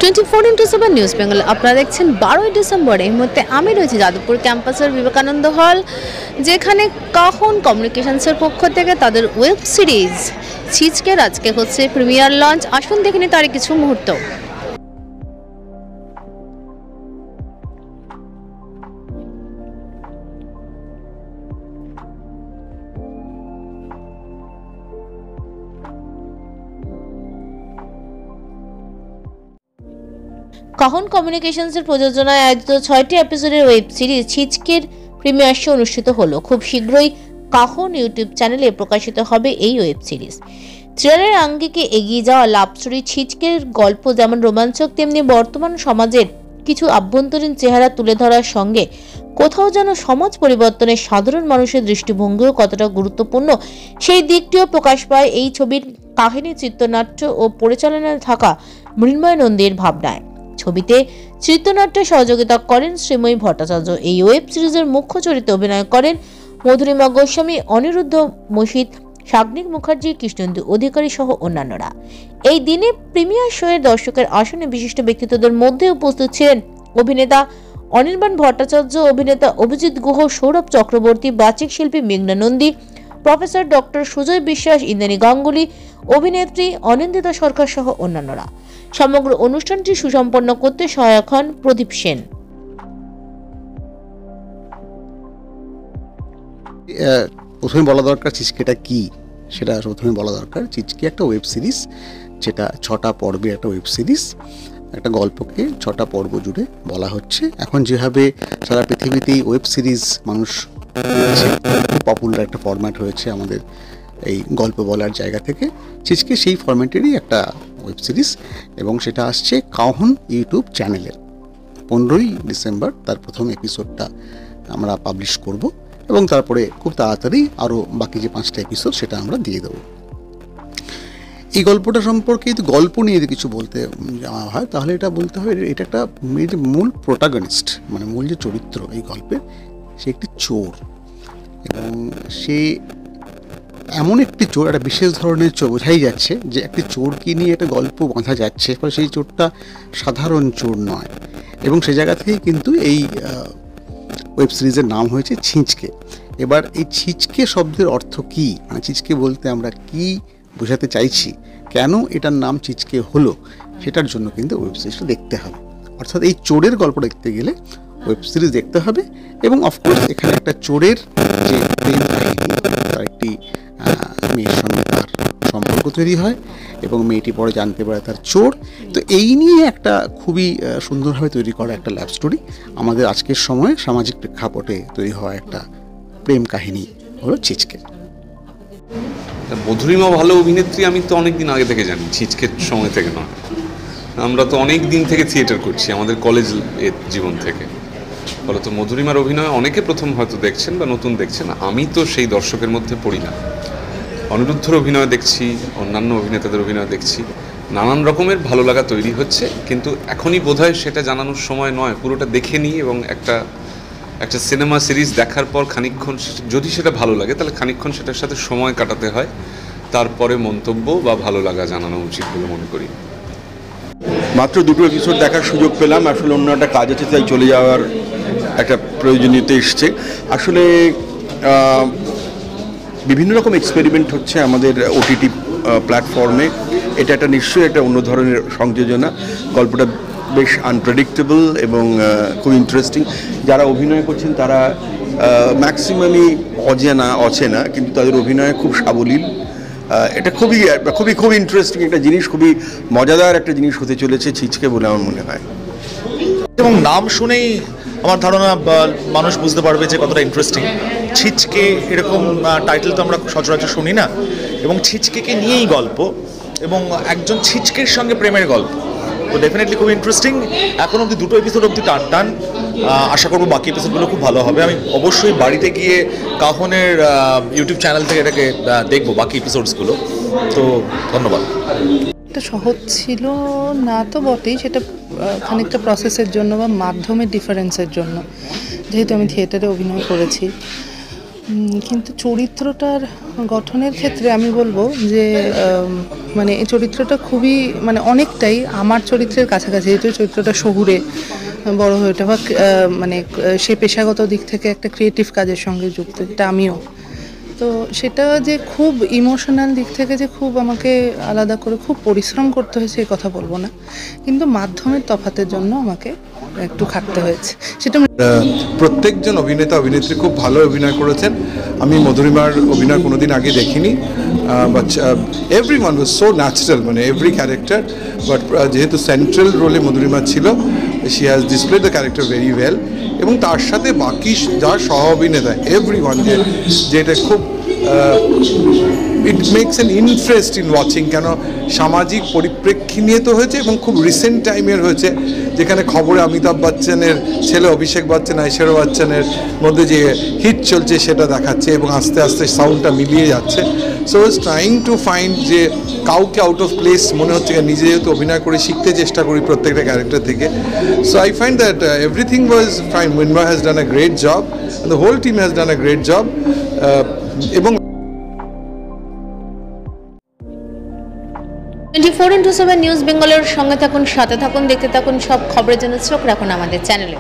24x7 news Bengal আপনারা দেখছেন 12ই December. এই মুহূর্তে আমি রয়েছি যাদবপুর ক্যাম্পাসের বিবেকানন্দ হল, যেখানে কাহন কমিউনিকেশনসের পক্ষ থেকে তাদের ওয়েব সিরিজ ছিচকের আজকে হচ্ছে প্রিমিয়ার লঞ্চ। আসুন দেখে নিই তারই কিছু মুহূর্ত। কাহন কমিউনিকেশনসের প্রযোজনায় আয়োজিত 6টি এপিসোডের ওয়েব সিরিজ ছিচকের প্রিমিয়ার শো অনুষ্ঠিত হলো। খুব শীঘ্রই কাহন ইউটিউব চ্যানেলে প্রকাশিত হবে এই ওয়েব সিরিজ। থ্রিলারের আঙ্গিকে এগিয়ে যাওয়া লাভ স্টোরি ছিচকের গল্প যেমন রোমাঞ্চক, তেমনি বর্তমান সমাজের কিছু আভ্যন্তরীণ চেহারা তুলে ধরার সঙ্গে কোথাও যেন সমাজ পরিবর্তনের সাধারণ মানুষের দৃষ্টিভঙ্গিও কতটা গুরুত্বপূর্ণ সেই দিকটিও প্রকাশ পায় এই ছবির কাহিনী, চিত্রনাট্য ও পরিচালনায় থাকা মৃন্ময় নন্দীর ভাবনায়। ছবিতে চিত্রনাট্যে সহযোগিতা করেন শ্রীময়ী ভট্টাচার্য। এই ওয়েব সিরিজের মুখ্য চরিত্রে অভিনয় করেন মধুরিমা গোস্বামী, অনিরুদ্ধ মসিত, সাগ্নিক মুখার্জি, কৃষ্ণেন্দু অধিকারী সহ অন্যান্যরা। এই দিনে প্রিমিয়ার শোয়ের দর্শকের আসনে বিশিষ্ট ব্যক্তিত্বদের মধ্যে উপস্থিত ছিলেন অভিনেতা অনির্বাণ ভট্টাচার্য, অভিনেতা অভিজিৎ গুহ, সৌরভ চক্রবর্তী, বাচিক শিল্পী মেঘনা নন্দী, প্রফেসর ডক্টর সুজয় বিশ্বাস, ইন্দ্রাণী গাঙ্গুলি, অভিনেত্রী অনিন্দিতা সরকার সহ অন্যান্যরা। সমগ্র অনুষ্ঠানটি সুসম্পন্ন করতে সহায়ক হন প্রদীপ সেন। প্রথমে বলা দরকার চিচকেটা কি, সেটা প্রথমে বলা দরকার। চিচকে একটা ওয়েব সিরিজ, যেটা 6টা পর্বের একটা ওয়েব সিরিজ। একটা গল্পকে 6টা পর্ব জুড়ে বলা হচ্ছে। এখন যেভাবে সারা পৃথিবীতেই ওয়েব সিরিজ মানুষ পপুলার একটা ফরম্যাট হয়েছে আমাদের এই গল্প বলার জায়গা থেকে, চিচকে সেই ফরম্যাটেরই একটা ওয়েব সিরিজ এবং সেটা আসছে কাহন ইউটিউব চ্যানেলে। 15ই ডিসেম্বর তার প্রথম এপিসোডটা আমরা পাবলিশ করব এবং তারপরে খুব তাড়াতাড়ি আরও বাকি যে 5টা এপিসোড সেটা আমরা দিয়ে দেবো। এই গল্পটা সম্পর্কে যদি গল্প নিয়ে যদি কিছু বলতে যাওয়া হয় তাহলে এটা বলতে হবে এটা একটা মূল প্রোটাগনিস্ট, মানে মূল যে চরিত্র এই গল্পের, সে একটি চোর এবং সে এমন একটি চোর, একটা বিশেষ ধরনের চোর। বোঝাই যাচ্ছে যে একটি চোরকে নিয়ে একটা গল্প বাঁধা যাচ্ছে, ফলে সেই চোরটা সাধারণ চোর নয় এবং সে জায়গা থেকেই কিন্তু এই ওয়েব সিরিজের নাম হয়েছে ছিচকে। এবার এই ছিচকে শব্দের অর্থ কী, মানে ছিচকে বলতে আমরা কি বোঝাতে চাইছি, কেন এটার নাম ছিচকে হলো, সেটার জন্য কিন্তু ওয়েব সিরিজটা দেখতে হবে। অর্থাৎ এই চোরের গল্প দেখতে গেলে ওয়েব সিরিজ দেখতে হবে এবং অফকোর্স এখানে একটা চোরের যে প্রেম কাহিনী, তার একটি মেয়ের সঙ্গে তার সম্পর্ক তৈরি হয় এবং মেয়েটি পরে জানতে পারে তার চোর। তো এই নিয়ে একটা খুবই সুন্দরভাবে তৈরি করা একটা লাভ স্টোরি, আমাদের আজকের সময়ে সামাজিক প্রেক্ষাপটে তৈরি হওয়া একটা প্রেম কাহিনী হলো ছিচকে। মধুরিমা ভালো অভিনেত্রী আমি তো অনেক দিন আগে থেকে জানি, ছিচকের সময় থেকে নয়। আমরা তো অনেক দিন থেকে থিয়েটার করছি, আমাদের কলেজ জীবন থেকে। ফলত মধুরিমার অভিনয় অনেকে প্রথম হয়তো দেখছেন বা নতুন দেখছেন, আমি তো সেই দর্শকের মধ্যে পড়ি না। অনিরুদ্ধর অভিনয় দেখছি, অন্যান্য অভিনেতাদের অভিনয় দেখছি, নানান রকমের ভালো লাগা তৈরি হচ্ছে, কিন্তু এখনই বোধহয় সেটা জানানোর সময় নয়। পুরোটা দেখে নিই এবং একটা সিনেমা সিরিজ দেখার পর খানিকক্ষণ যদি সেটা ভালো লাগে তাহলে খানিকক্ষণ সেটার সাথে সময় কাটাতে হয়, তারপরে মন্তব্য বা ভালো লাগা জানানো উচিত বলে মনে করি। মাত্র 2টো এপিসোড দেখার সুযোগ পেলাম, আসলে অন্য একটা কাজ আছে তাই চলে যাওয়ার একটা প্রয়োজনীয়তা এসছে। আসলে বিভিন্ন রকম এক্সপেরিমেন্ট হচ্ছে আমাদের ওটিটি প্ল্যাটফর্মে। এটা একটা নিশ্চয়ই একটা অন্য ধরনের সংযোজনা। গল্পটা বেশ আনপ্রেডিক্টেবল এবং খুব ইন্টারেস্টিং। যারা অভিনয় করছেন তারা ম্যাক্সিমামই অচেনা, কিন্তু তাদের অভিনয় খুব সাবলীল। এটা খুবই খুবই খুব ইন্টারেস্টিং একটা জিনিস, খুবই মজাদার একটা জিনিস হতে চলেছে ছিচকে বলে আমার মনে হয়। এবং নাম শুনেই আমার ধারণা মানুষ বুঝতে পারবে যে কতটা ইন্টারেস্টিং। ছিচকে এরকম টাইটেল তো আমরা সচরাচর শুনি না, এবং ছিচকেকে নিয়েই গল্প এবং একজন ছিচকের সঙ্গে প্রেমের গল্প। তো ডেফিনেটলি খুব ইন্টারেস্টিং। এখন অবধি 2টো এপিসোড অবধি টান। আশা করবো বাকি এপিসোডগুলো খুব ভালো হবে। আমি অবশ্যই বাড়িতে গিয়ে কাহনের ইউটিউব চ্যানেল থেকে এটাকে দেখবো বাকি এপিসোডসগুলো। তো ধন্যবাদ। এটা সহজ ছিল না তো বটেই, সেটা খানিকটা প্রসেসের জন্য বা মাধ্যমের ডিফারেন্সের জন্য। যেহেতু আমি থিয়েটারে অভিনয় করেছি, কিন্তু চরিত্রটার গঠনের ক্ষেত্রে আমি বলবো যে মানে এই চরিত্রটা খুবই মানে অনেকটাই আমার চরিত্রের কাছাকাছি, যেহেতু চরিত্রটা শহুরে বড় হয়ে ওঠে বা মানে সে পেশাগত দিক থেকে একটা ক্রিয়েটিভ কাজের সঙ্গে যুক্ত, এটা আমিও। তো সেটা যে খুব ইমোশনাল দিক থেকে যে খুব আমাকে আলাদা করে খুব পরিশ্রম করতে হয়েছে এই কথা বলবো না, কিন্তু মাধ্যমের তফাতের জন্য আমাকে একটু খাটতে হয়েছে সেটা। প্রত্যেকজন অভিনেতা অভিনেত্রী খুব ভালো অভিনয় করেছেন। আমি মধুরিমার অভিনয় কোনোদিন আগে দেখিনি, but everyone was so natural, মানে এভরি ক্যারেক্টার। বাট যেহেতু সেন্ট্রাল রোলে মধুরিমা ছিল, she has displayed the character very well. এবং তার সাথে বাকি যার সহ অভিনেতা এভরিওয়ান, যেটা খুব it makes an interest in watching, কেন সামাজিক পরিপ্রেক্ষী নিয়ে তো হয়েছে এবং খুব রিসেন্ট টাইমের হয়েছে, যেখানে খবরে অমিতাভ বচ্চনের ছেলে অভিষেক বচ্চন ঐশ্বর্য বচ্চনের মধ্যে যে হিট চলছে সেটা দেখাচ্ছে এবং আস্তে আস্তে সাউন্ডটা মিলিয়ে যাচ্ছে। So is trying to find যে কাউকে আউট অফ প্লেস মনে হচ্ছে, নিজে যেহেতু অভিনয় করে শিখতে চেষ্টা করি প্রত্যেকটা ক্যারেক্টার থেকে। So I find that everything was fine. Mrinmoy has done a great job, the whole team has done a great job. এবং 24x7 নিউজ বেঙ্গলের সঙ্গে থাকুন, সাথে থাকুন, দেখতে থাকুন সব খবরের জন্য চোখ রাখুন আমাদের চ্যানেলে।